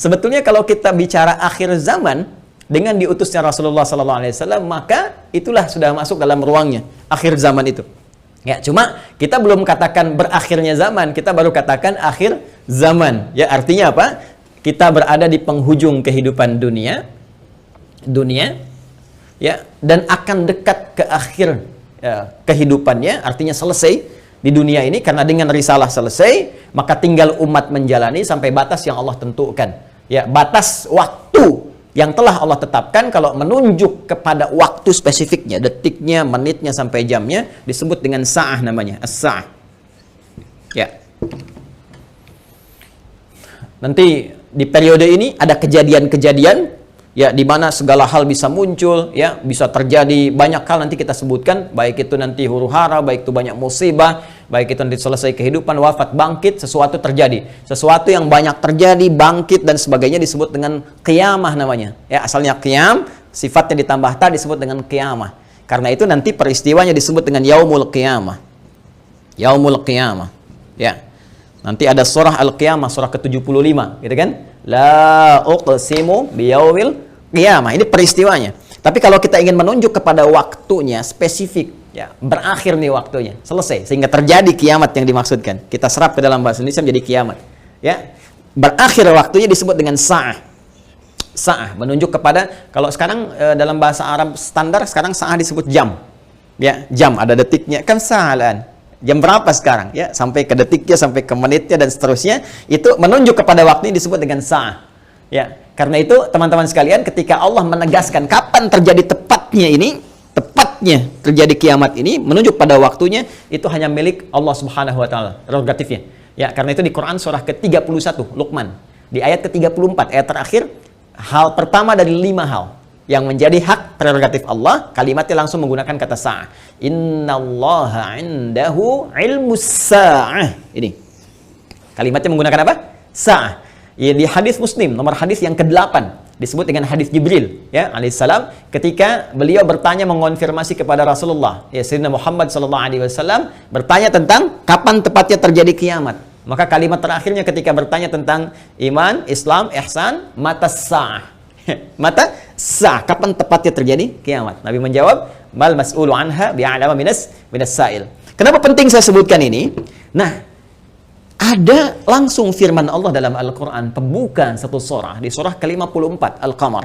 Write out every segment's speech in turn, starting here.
Sebetulnya kalau kita bicara akhir zaman dengan diutusnya Rasulullah SAW, maka itulah sudah masuk dalam ruangnya akhir zaman itu. Ya, cuma kita belum katakan berakhirnya zaman, kita baru katakan akhir zaman. Ya, artinya apa? Kita berada di penghujung kehidupan dunia, ya, dan akan dekat ke akhir kehidupannya, artinya selesai di dunia ini, karena dengan risalah selesai, maka tinggal umat menjalani sampai batas yang Allah tentukan. Ya, batas waktu yang telah Allah tetapkan. Kalau menunjuk kepada waktu spesifiknya, detiknya, menitnya, sampai jamnya, disebut dengan sa'ah namanya, as-sa'ah. Ya. Nanti di periode ini ada kejadian-kejadian, ya, di mana segala hal bisa muncul, ya, bisa terjadi banyak hal nanti kita sebutkan, baik itu nanti huru-hara, baik itu banyak musibah, baik itu nanti selesai kehidupan, wafat, bangkit, sesuatu terjadi. Sesuatu yang banyak terjadi, bangkit dan sebagainya disebut dengan qiyamah namanya. Ya, asalnya qiyam, sifatnya ditambah ta disebut dengan qiyamah. Karena itu nanti peristiwanya disebut dengan yaumul qiyamah. Yaumul qiyamah. Ya. Nanti ada surah Al-Qiyamah, surah ke-75, gitu kan? La uqsimu biyaumil qiyamah. Ini peristiwanya. Tapi kalau kita ingin menunjuk kepada waktunya spesifik, ya, berakhir nih waktunya, selesai, sehingga terjadi kiamat yang dimaksudkan. Kita serap ke dalam bahasa Indonesia menjadi kiamat. Ya. Berakhir waktunya disebut dengan sa'ah. Sa'ah menunjuk kepada, kalau sekarang dalam bahasa Arab standar sekarang sa'ah disebut jam. Ya, jam ada detiknya, kan sa'alan. Jam berapa sekarang? Ya, sampai ke detiknya, sampai ke menitnya dan seterusnya, itu menunjuk kepada waktu ini disebut dengan sa'ah. Ya, karena itu teman-teman sekalian, ketika Allah menegaskan kapan terjadi tepatnya terjadi kiamat ini, menunjuk pada waktunya, itu hanya milik Allah Subhanahu wa taala, prerogatifnya. Ya, karena itu di Quran surah ke-31 Luqman, di ayat ke-34, ayat terakhir, hal pertama dari 5 hal yang menjadi hak prerogatif Allah, kalimatnya langsung menggunakan kata sa'ah. Innallaha 'indahu 'ilmus sa'ah. Ini. Kalimatnya menggunakan apa? Sa'ah. Ya, di hadis Muslim, nomor hadis yang ke-8, disebut dengan hadis Jibril, ya, alaihissalam, ketika beliau bertanya mengonfirmasi kepada Rasulullah, ya, Sayyidina Muhammad sallallahu alaihi wasallam, bertanya tentang kapan tepatnya terjadi kiamat. Maka kalimat terakhirnya ketika bertanya tentang iman, Islam, ihsan, mata sa'ah. Mata sa'ah, kapan tepatnya terjadi kiamat? Nabi menjawab, mal mas'ulu anha bi'alama minas sa'il. Kenapa penting saya sebutkan ini? Nah, ada langsung firman Allah dalam Al-Quran, pembuka satu surah, di surah ke-54, Al-Qamar.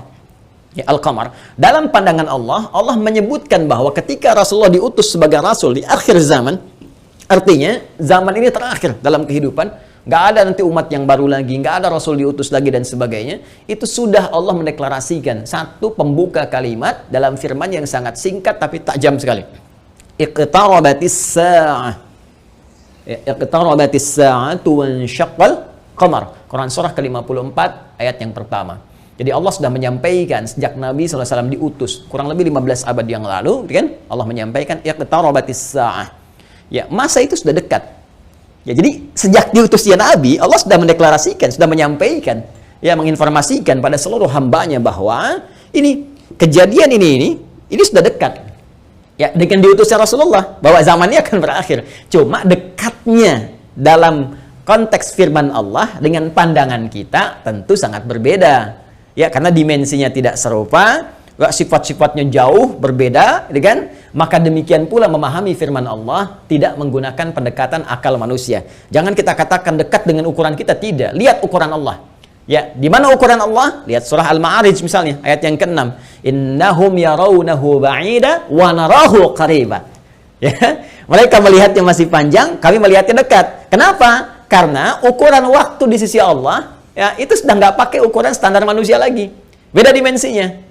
Ya, Al-Qamar. Dalam pandangan Allah, Allah menyebutkan bahwa ketika Rasulullah diutus sebagai Rasul di akhir zaman, artinya zaman ini terakhir dalam kehidupan, nggak ada nanti umat yang baru lagi, nggak ada Rasul diutus lagi dan sebagainya. Itu sudah Allah mendeklarasikan satu pembuka kalimat dalam firman yang sangat singkat tapi tajam sekali. Iqtarabatis sa'ah. Iqtarabatis sa'atu wansyaqqal qamar. Quran surah ke-54 ayat yang pertama. Jadi Allah sudah menyampaikan sejak Nabi SAW diutus kurang lebih 15 abad yang lalu, kan? Allah menyampaikan iqtarabatis sa'ah. Ya, masa itu sudah dekat. Ya, jadi sejak diutusnya Nabi, Allah sudah mendeklarasikan, sudah menyampaikan, ya, menginformasikan pada seluruh hambanya bahwa ini kejadian ini sudah dekat. Ya, dengan diutusnya Rasulullah, bahwa zamannya akan berakhir. Cuma dekatnya dalam konteks firman Allah dengan pandangan kita tentu sangat berbeda. Ya, karena dimensinya tidak serupa, sifat-sifatnya jauh berbeda, kan? Maka demikian pula memahami firman Allah tidak menggunakan pendekatan akal manusia. Jangan kita katakan dekat dengan ukuran kita, tidak. Lihat ukuran Allah. Ya, di mana ukuran Allah? Lihat surah Al-Ma'arij misalnya, ayat yang ke-6. Innahum yarawnahu ba'ida wa narahu qariba. Ya, mereka melihatnya masih panjang, kami melihatnya dekat. Kenapa? Karena ukuran waktu di sisi Allah, ya, itu sudah nggak pakai ukuran standar manusia lagi. Beda dimensinya.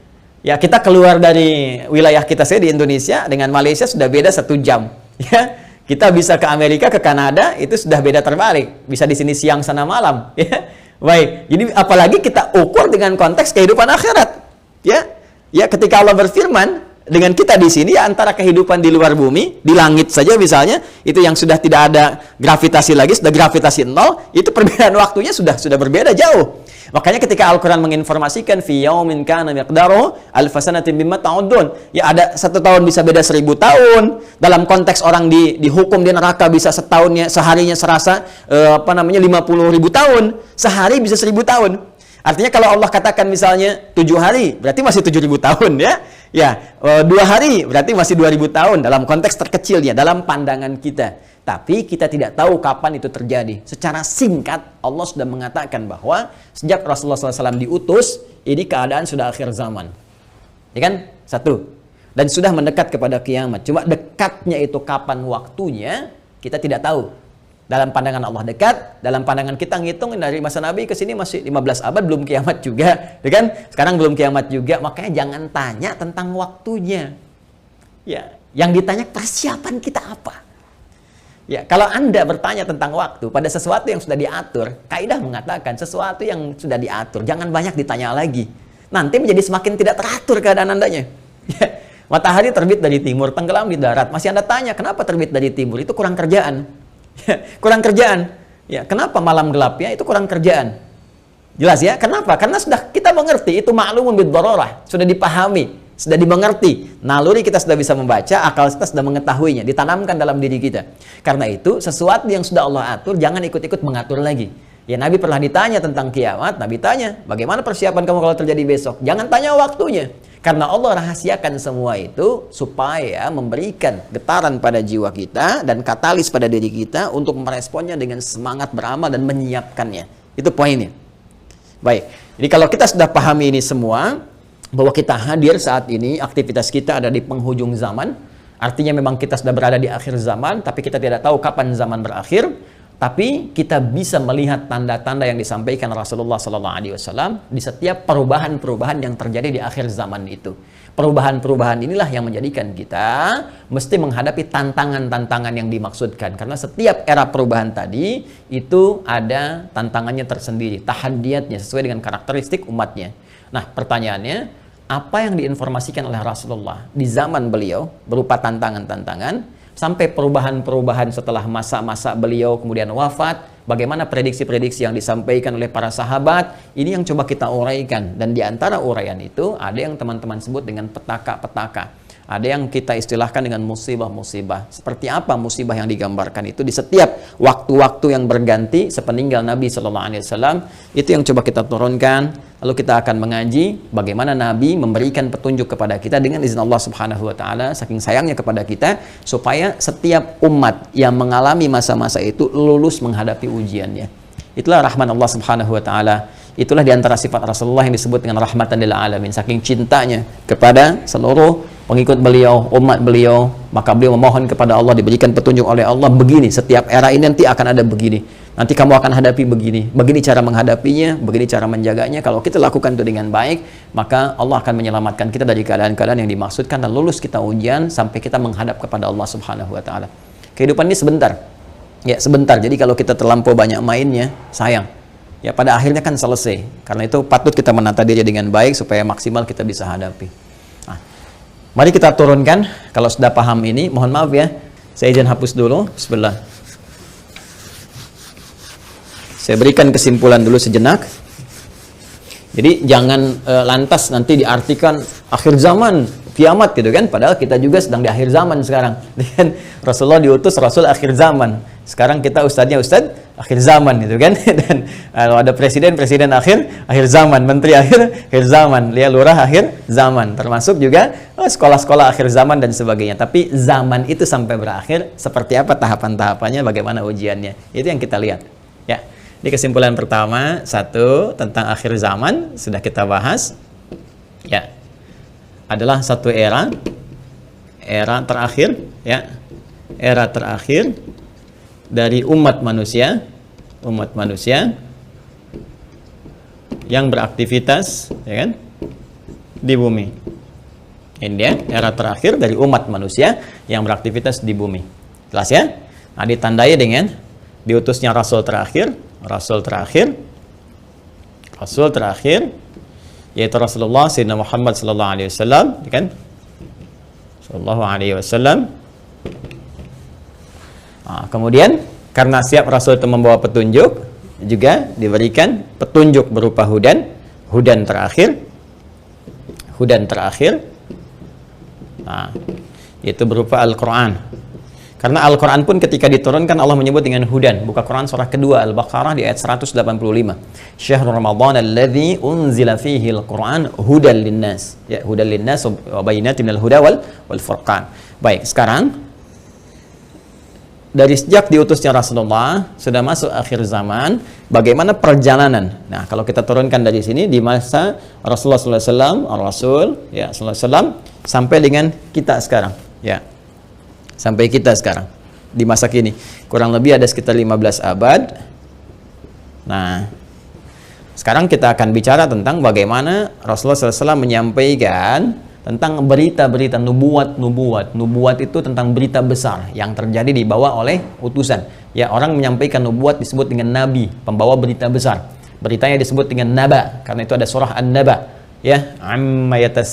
Ya, kita keluar dari wilayah kita di Indonesia dengan Malaysia sudah beda 1 jam. Ya, kita bisa ke Amerika, ke Kanada, itu sudah beda terbalik. Bisa di sini siang, sana malam. Ya, baik. Jadi apalagi kita ukur dengan konteks kehidupan akhirat. Ya, ketika Allah berfirman dengan kita di sini, ya, antara kehidupan di luar bumi, di langit saja misalnya, itu yang sudah tidak ada gravitasi lagi, sudah gravitasi 0, itu perbedaan waktunya sudah berbeda jauh. Makanya ketika Al-Quran menginformasikan fi yaumin kana miqdaruhu alf sanatin mimma ta'udun, ya, ada 1 tahun bisa beda 1000 tahun. Dalam konteks orang dihukum di neraka bisa seharinya serasa 50.000 tahun, sehari bisa 1000 tahun. Artinya kalau Allah katakan misalnya 7 hari, berarti masih 7.000 tahun ya. Ya, 2 hari berarti masih 2.000 tahun dalam konteks terkecilnya, dalam pandangan kita. Tapi kita tidak tahu kapan itu terjadi. Secara singkat, Allah sudah mengatakan bahwa sejak Rasulullah SAW diutus, ini keadaan sudah akhir zaman. Ya kan? Satu. Dan sudah mendekat kepada kiamat. Cuma dekatnya itu kapan waktunya, kita tidak tahu. Dalam pandangan Allah dekat, dalam pandangan kita ngitung dari masa Nabi ke sini masih 15 abad, belum kiamat juga, ya kan? Sekarang belum kiamat juga, makanya jangan tanya tentang waktunya. Ya, yang ditanya persiapan kita apa? Ya, kalau Anda bertanya tentang waktu pada sesuatu yang sudah diatur, kaidah mengatakan sesuatu yang sudah diatur, jangan banyak ditanya lagi. Nanti menjadi semakin tidak teratur keadaan Andanya. Ya, matahari terbit dari timur, tenggelam di darat, masih Anda tanya kenapa terbit dari timur? Itu kurang kerjaan. Kurang kerjaan. Ya, kenapa malam gelapnya? Itu kurang kerjaan. Jelas ya? Kenapa? Karena sudah kita mengerti, itu ma'lumun bid-darurah, sudah dipahami, sudah dimengerti. Naluri kita sudah bisa membaca, akal kita sudah mengetahuinya, ditanamkan dalam diri kita. Karena itu, sesuatu yang sudah Allah atur, jangan ikut-ikut mengatur lagi. Ya, Nabi pernah ditanya tentang kiamat, Nabi tanya, bagaimana persiapan kamu kalau terjadi besok? Jangan tanya waktunya. Karena Allah rahasiakan semua itu supaya memberikan getaran pada jiwa kita dan katalis pada diri kita untuk meresponnya dengan semangat beramal dan menyiapkannya. Itu poinnya. Baik, jadi kalau kita sudah pahami ini semua, bahwa kita hadir saat ini, aktivitas kita ada di penghujung zaman, artinya memang kita sudah berada di akhir zaman, tapi kita tidak tahu kapan zaman berakhir. Tapi kita bisa melihat tanda-tanda yang disampaikan Rasulullah SAW di setiap perubahan-perubahan yang terjadi di akhir zaman itu. Perubahan-perubahan inilah yang menjadikan kita mesti menghadapi tantangan-tantangan yang dimaksudkan. Karena setiap era perubahan tadi itu ada tantangannya tersendiri, tahadiyatnya sesuai dengan karakteristik umatnya. Nah, pertanyaannya, apa yang diinformasikan oleh Rasulullah di zaman beliau berupa tantangan-tantangan, sampai perubahan-perubahan setelah masa-masa beliau kemudian wafat, bagaimana prediksi-prediksi yang disampaikan oleh para sahabat, ini yang coba kita uraikan. Dan di antara uraian itu, ada yang teman-teman sebut dengan petaka-petaka. Ada yang kita istilahkan dengan musibah-musibah. Seperti apa musibah yang digambarkan itu di setiap waktu-waktu yang berganti sepeninggal Nabi SAW, itu yang coba kita turunkan. Lalu kita akan mengaji bagaimana Nabi memberikan petunjuk kepada kita dengan izin Allah Subhanahu wa taala, saking sayangnya kepada kita, supaya setiap umat yang mengalami masa-masa itu lulus menghadapi ujiannya. Itulah rahmat Allah Subhanahu wa taala. Itulah di antara sifat Rasulullah yang disebut dengan rahmatan lil alamin, saking cintanya kepada seluruh pengikut beliau, umat beliau, maka beliau memohon kepada Allah diberikan petunjuk oleh Allah, begini setiap era ini nanti akan ada begini. Nanti kamu akan hadapi begini, begini cara menghadapinya, begini cara menjaganya. Kalau kita lakukan itu dengan baik, maka Allah akan menyelamatkan kita dari keadaan-keadaan yang dimaksudkan dan lulus kita ujian sampai kita menghadap kepada Allah Subhanahu wa taala. Kehidupan ini sebentar. Ya, sebentar. Jadi kalau kita terlampau banyak mainnya, sayang. Ya, pada akhirnya kan selesai. Karena itu patut kita menata diri dengan baik supaya maksimal kita bisa hadapi. Nah, mari kita turunkan. Kalau sudah paham ini, mohon maaf ya, saya izin hapus dulu. Bismillah. Saya berikan kesimpulan dulu sejenak. Jadi jangan lantas nanti diartikan akhir zaman, kiamat gitu kan. Padahal kita juga sedang di akhir zaman sekarang. Dan Rasulullah diutus Rasul akhir zaman. Sekarang kita ustadznya ustadz akhir zaman gitu kan. Dan kalau ada presiden akhir zaman, menteri akhir zaman, lihat lurah akhir zaman. Termasuk juga sekolah-sekolah akhir zaman dan sebagainya. Tapi zaman itu sampai berakhir seperti apa tahapan-tahapannya, bagaimana ujiannya. Itu yang kita lihat. Ya. Ini kesimpulan pertama, satu, tentang akhir zaman, sudah kita bahas. Ya, adalah satu era terakhir, ya, era terakhir dari umat manusia yang beraktivitas, ya kan, di bumi. Ini dia, era terakhir dari umat manusia yang beraktivitas di bumi. Jelas ya? Nah, ditandai dengan diutusnya Rasul terakhir, yaitu Rasulullah Sayyidina Muhammad sallallahu alaihi wasallam, kan? Sallallahu alaihi wasallam. Nah, kemudian karena siap Rasul itu membawa petunjuk, juga diberikan petunjuk berupa hudan terakhir. Nah, itu berupa Al-Qur'an. Karena Al-Quran pun ketika diturunkan Allah menyebut dengan hudan. Buka Quran surah kedua Al-Baqarah di ayat 185. Syahrul Ramadan alladzi unzila fihi al-Quran hudan linnas. Ya, hudan linnas wa bayyinatin minal huda wal furqan. Baik, sekarang dari sejak diutusnya Rasulullah sudah masuk akhir zaman, bagaimana perjalanan? Nah, kalau kita turunkan dari sini di masa Rasulullah SAW, Rasul ya SAW sampai dengan kita sekarang, ya. Sampai kita sekarang di masa kini kurang lebih ada sekitar 15 abad. Nah, sekarang kita akan bicara tentang bagaimana Rasulullah SAW menyampaikan tentang berita-berita nubuat itu tentang berita besar yang terjadi dibawa oleh utusan. Ya, orang menyampaikan nubuat disebut dengan nabi, pembawa berita besar. Beritanya disebut dengan naba, karena itu ada surah An-Naba. Ya, amma yatasaalun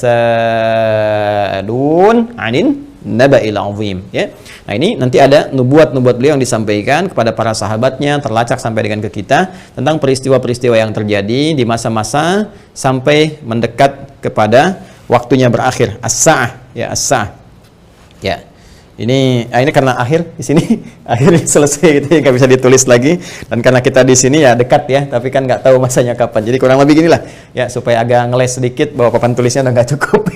'anin naba'il 'azim, ya. Nah, ini nanti ada nubuat-nubuat beliau yang disampaikan kepada para sahabatnya, terlacak sampai dengan ke kita tentang peristiwa-peristiwa yang terjadi di masa-masa sampai mendekat kepada waktunya berakhir, as-sa'ah, ya, as-sa'ah. Ya. Ini karena akhir di sini akhirnya selesai gitu, nggak bisa ditulis lagi, dan karena kita di sini ya dekat ya, tapi kan nggak tahu masanya kapan. Jadi kurang lebih ginilah ya, supaya agak ngeles sedikit bahwa papan tulisnya udah nggak cukup.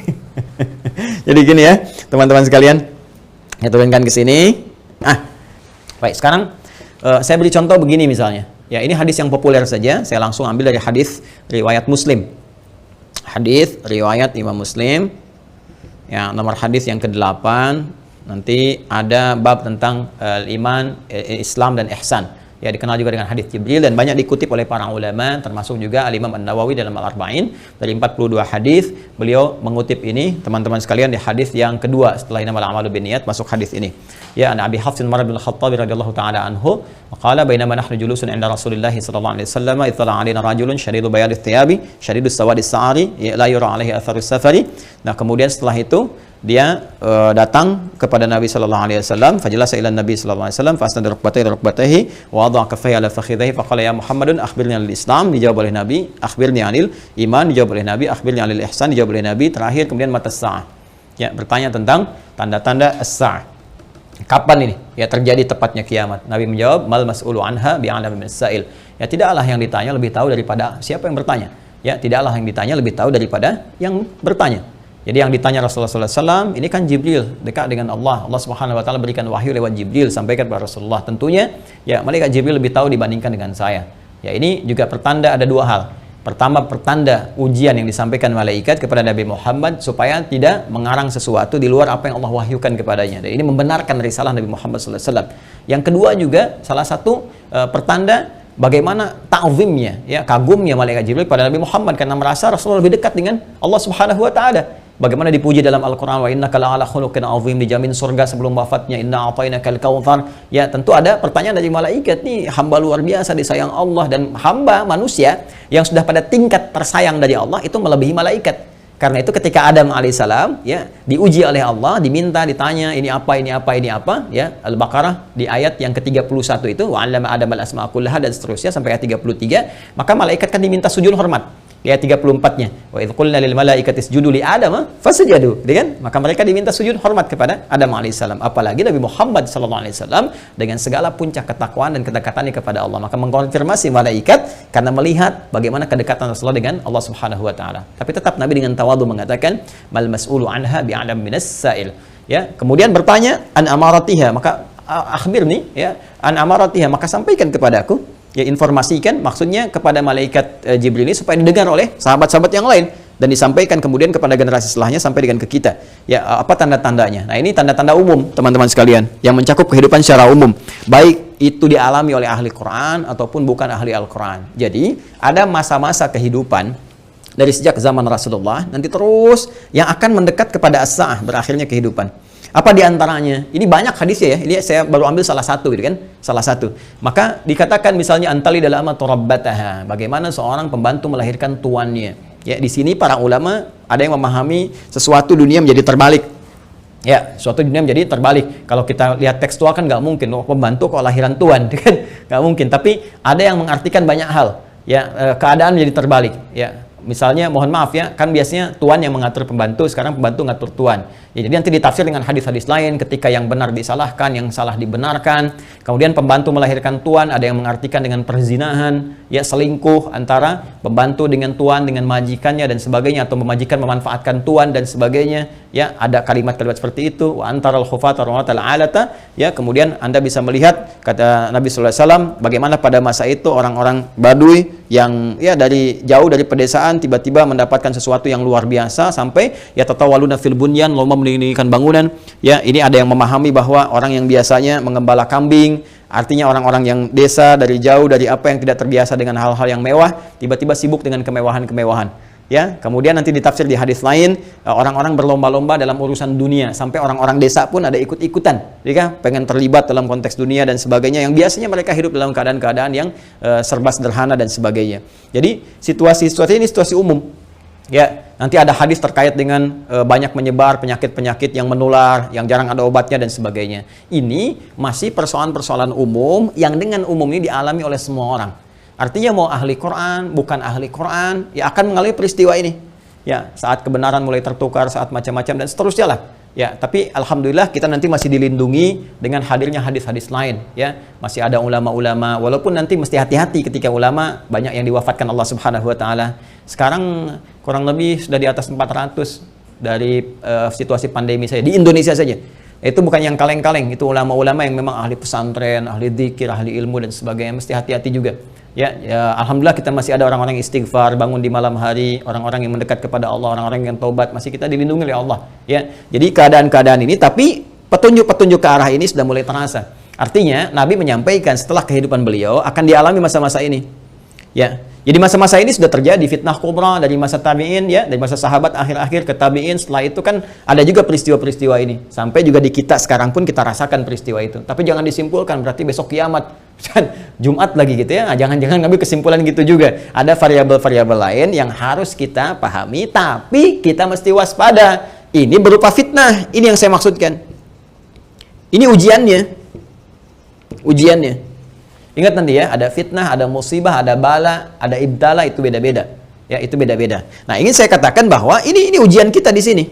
Jadi gini ya, teman-teman sekalian, saya turunkan ke sini. Baik, sekarang saya beri contoh begini misalnya. Ya, ini hadis yang populer saja, saya langsung ambil dari hadis riwayat Muslim. Hadis riwayat Imam Muslim. Ya, nomor hadis yang ke-8. Nanti ada bab tentang iman, Islam dan ihsan. Ya, dikenal juga dengan hadis Jibril dan banyak dikutip oleh para ulama, termasuk juga Al-Imam An-Nawawi dalam Al-Arba'in. Dari 42 hadis beliau mengutip ini, teman-teman sekalian, di hadis yang kedua setelah innamal a'malu binniyat, masuk hadis ini. Ya, an Abi Hafs Umar bin Khattab radhiyallahu taala anhu, qala bainama nahnu julusun 'inda Rasulillah sallallahu alaihi wasallam, ittala 'alaina rajulun shadidu bayadit thiyabi, shadidus sawadis sa'ari, la yura 'alaihi atharus safari. Nah, kemudian setelah itu dia datang kepada Nabi sallallahu alaihi wasallam, fajalasa ila Nabi sallallahu alaihi wasallam, fasnada rukbatayhi wa wada'a kaffayhi ala fakhidhihi, faqala ya Muhammadun akhbirni anil Islam, dijawab oleh Nabi, akhbirni anil iman, dijawab oleh Nabi, akhbirni anil ihsan, dijawab oleh Nabi, terakhir kemudian mata sa'ah. Ya, bertanya tentang tanda-tanda as-sa'ah. Kapan ini ya terjadi tepatnya kiamat? Nabi menjawab, mal mas'ulu anha bi'alami minas sa'il. Ya, tidaklah yang ditanya lebih tahu daripada siapa yang bertanya. Ya, tidaklah yang ditanya lebih tahu daripada yang bertanya. Jadi yang ditanya Rasulullah SAW, ini kan Jibril, dekat dengan Allah. Allah Subhanahu Wa Taala berikan wahyu lewat Jibril, sampaikan kepada Rasulullah. Tentunya, ya malaikat Jibril lebih tahu dibandingkan dengan saya. Ya, ini juga pertanda ada dua hal. Pertama, pertanda ujian yang disampaikan malaikat kepada Nabi Muhammad supaya tidak mengarang sesuatu di luar apa yang Allah wahyukan kepadanya. Dan ini membenarkan risalah Nabi Muhammad SAW. Yang kedua juga, salah satu pertanda bagaimana ta'zimnya, ya, kagumnya malaikat Jibril pada Nabi Muhammad karena merasa Rasulullah lebih dekat dengan Allah Subhanahu Wa Taala. Bagaimana dipuji dalam Al-Quran, wa innaka la'ala khuluqin azim, dijamin surga sebelum wafatnya, inna a'tainakal kautsar. Ya, tentu ada pertanyaan dari malaikat, nih hamba luar biasa disayang Allah, dan hamba manusia yang sudah pada tingkat tersayang dari Allah itu melebihi malaikat. Karena itu ketika Adam alaihissalam ya diuji oleh Allah, diminta, ditanya ini apa, ya, Al-Baqarah di ayat yang ke-31 itu, wa 'allama Adam al-asma'a kullaha, dan seterusnya sampai ayat 33, maka malaikat kan diminta sujud hormat. Ya, 34-nya, wa idz qulna lil malaikati isjudu li Adam fasajadu, kan? Maka mereka diminta sujud hormat kepada Adam alaihissalam. Apalagi Nabi Muhammad sallallahu alaihi wasallam dengan segala puncak ketakwaan dan kedekatannya kepada Allah, maka mengkonfirmasi malaikat karena melihat bagaimana kedekatan Rasulullah dengan Allah Subhanahu wa taala. Tapi tetap Nabi dengan tawadhu mengatakan, mal mas'ulu anha bi'alam minas sa'il. Ya, kemudian bertanya an amaratiha, maka akhbirni, ya, an amaratiha, maka sampaikan kepadaku. Ya, informasikan maksudnya kepada malaikat Jibril ini supaya didengar oleh sahabat-sahabat yang lain dan disampaikan kemudian kepada generasi setelahnya sampai dengan ke kita. Ya, apa tanda-tandanya? Nah, ini tanda-tanda umum, teman-teman sekalian, yang mencakup kehidupan secara umum, baik itu dialami oleh ahli Quran ataupun bukan ahli Al-Quran. Jadi, ada masa-masa kehidupan dari sejak zaman Rasulullah nanti terus yang akan mendekat kepada as-sa'ah, berakhirnya kehidupan. Apa diantaranya? Ini banyak hadisnya ya. Ini saya baru ambil salah satu, gitu kan? Salah satu. Maka dikatakan misalnya antali dalam turabbataha. Bagaimana seorang pembantu melahirkan tuannya. Ya, di sini para ulama ada yang memahami sesuatu dunia menjadi terbalik. Ya, suatu dunia menjadi terbalik. Kalau kita lihat tekstual kan nggak mungkin. Oh, pembantu kok lahiran tuan, kan? Nggak mungkin. Tapi ada yang mengartikan banyak hal. Ya, keadaan menjadi terbalik. Ya, Misalnya, mohon maaf ya, kan biasanya tuan yang mengatur pembantu, sekarang pembantu ngatur tuan. Ya, jadi nanti ditafsir dengan hadis-hadis lain, ketika yang benar disalahkan, yang salah dibenarkan. Kemudian pembantu melahirkan tuan, ada yang mengartikan dengan perzinahan, ya selingkuh antara pembantu dengan tuan, dengan majikannya dan sebagainya, atau majikan memanfaatkan tuan dan sebagainya. Ya, ada kalimat-kalimat seperti itu. Wa antaral khufata rawatal alata. Ya, kemudian Anda bisa melihat kata Nabi sallallahu alaihi wasallam bagaimana pada masa itu orang-orang Badui yang ya dari jauh dari pedesaan tiba-tiba mendapatkan sesuatu yang luar biasa sampai ya tatawaluna fil bunyan, lomba mendirikan bangunan. Ya, ini ada yang memahami bahwa orang yang biasanya mengembala kambing, artinya orang-orang yang desa dari jauh dari apa yang tidak terbiasa dengan hal-hal yang mewah, tiba-tiba sibuk dengan kemewahan-kemewahan. Ya, kemudian nanti ditafsir di hadis lain, orang-orang berlomba-lomba dalam urusan dunia, sampai orang-orang desa pun ada ikut-ikutan, ya, pengen terlibat dalam konteks dunia dan sebagainya, yang biasanya mereka hidup dalam keadaan-keadaan yang serba sederhana dan sebagainya. Jadi situasi-situasi ini situasi umum. Ya, nanti ada hadis terkait dengan banyak menyebar penyakit-penyakit yang menular, yang jarang ada obatnya dan sebagainya. Ini masih persoalan-persoalan umum yang dengan umum ini dialami oleh semua orang. Artinya mau ahli Quran, bukan ahli Quran, ya akan mengalami peristiwa ini. Ya, saat kebenaran mulai tertukar, saat macam-macam dan seterusnya lah. Ya, tapi alhamdulillah kita nanti masih dilindungi dengan hadirnya hadis-hadis lain. Ya, masih ada ulama-ulama. Walaupun nanti mesti hati-hati ketika ulama banyak yang diwafatkan Allah Subhanahu Wa Taala. Sekarang kurang lebih sudah di atas 400 dari situasi pandemi saja di Indonesia saja. Itu bukan yang kaleng-kaleng, itu ulama-ulama yang memang ahli pesantren, ahli dzikir, ahli ilmu dan sebagainya. Mesti hati-hati juga. Ya, alhamdulillah kita masih ada orang-orang yang istighfar, bangun di malam hari, orang-orang yang mendekat kepada Allah, orang-orang yang taubat, masih kita dilindungi oleh Allah. Ya, jadi keadaan-keadaan ini, tapi petunjuk-petunjuk ke arah ini sudah mulai terasa. Artinya Nabi menyampaikan setelah kehidupan beliau akan dialami masa-masa ini. Ya, jadi masa-masa ini sudah terjadi fitnah kubra dari masa tabi'in, ya, dari masa sahabat akhir-akhir ke tabi'in. Setelah itu kan ada juga peristiwa-peristiwa ini. Sampai juga di kita sekarang pun kita rasakan peristiwa itu. Tapi jangan disimpulkan berarti besok kiamat, Jumat lagi gitu ya. Nah, jangan ngambil kesimpulan gitu juga. Ada variabel-variabel lain yang harus kita pahami, tapi kita mesti waspada. Ini berupa fitnah. Ini yang saya maksudkan. Ini ujiannya. Ujiannya. Ingat nanti ya, ada fitnah, ada musibah, ada bala, ada ibtala, itu beda-beda. Ya, itu beda-beda. Nah, ingin saya katakan bahwa ini ujian kita di sini.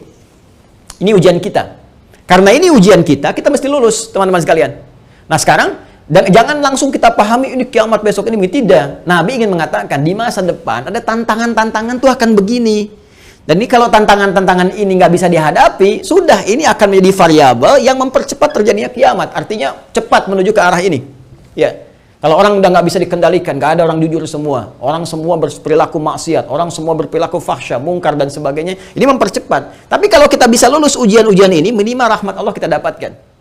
Ini ujian kita. Karena ini ujian kita mesti lulus, teman-teman sekalian. Nah, sekarang jangan langsung kita pahami ini kiamat besok ini, tidak. Nabi ingin mengatakan di masa depan ada tantangan-tantangan tuh akan begini. Dan ini kalau tantangan-tantangan ini nggak bisa dihadapi, sudah ini akan menjadi variabel yang mempercepat terjadinya kiamat. Artinya cepat menuju ke arah ini. Ya. Kalau orang udah nggak bisa dikendalikan, nggak ada orang jujur semua, orang semua berperilaku maksiat, orang semua berperilaku fahsya, mungkar dan sebagainya, ini mempercepat. Tapi kalau kita bisa lulus ujian-ujian ini, minimal rahmat Allah kita dapatkan.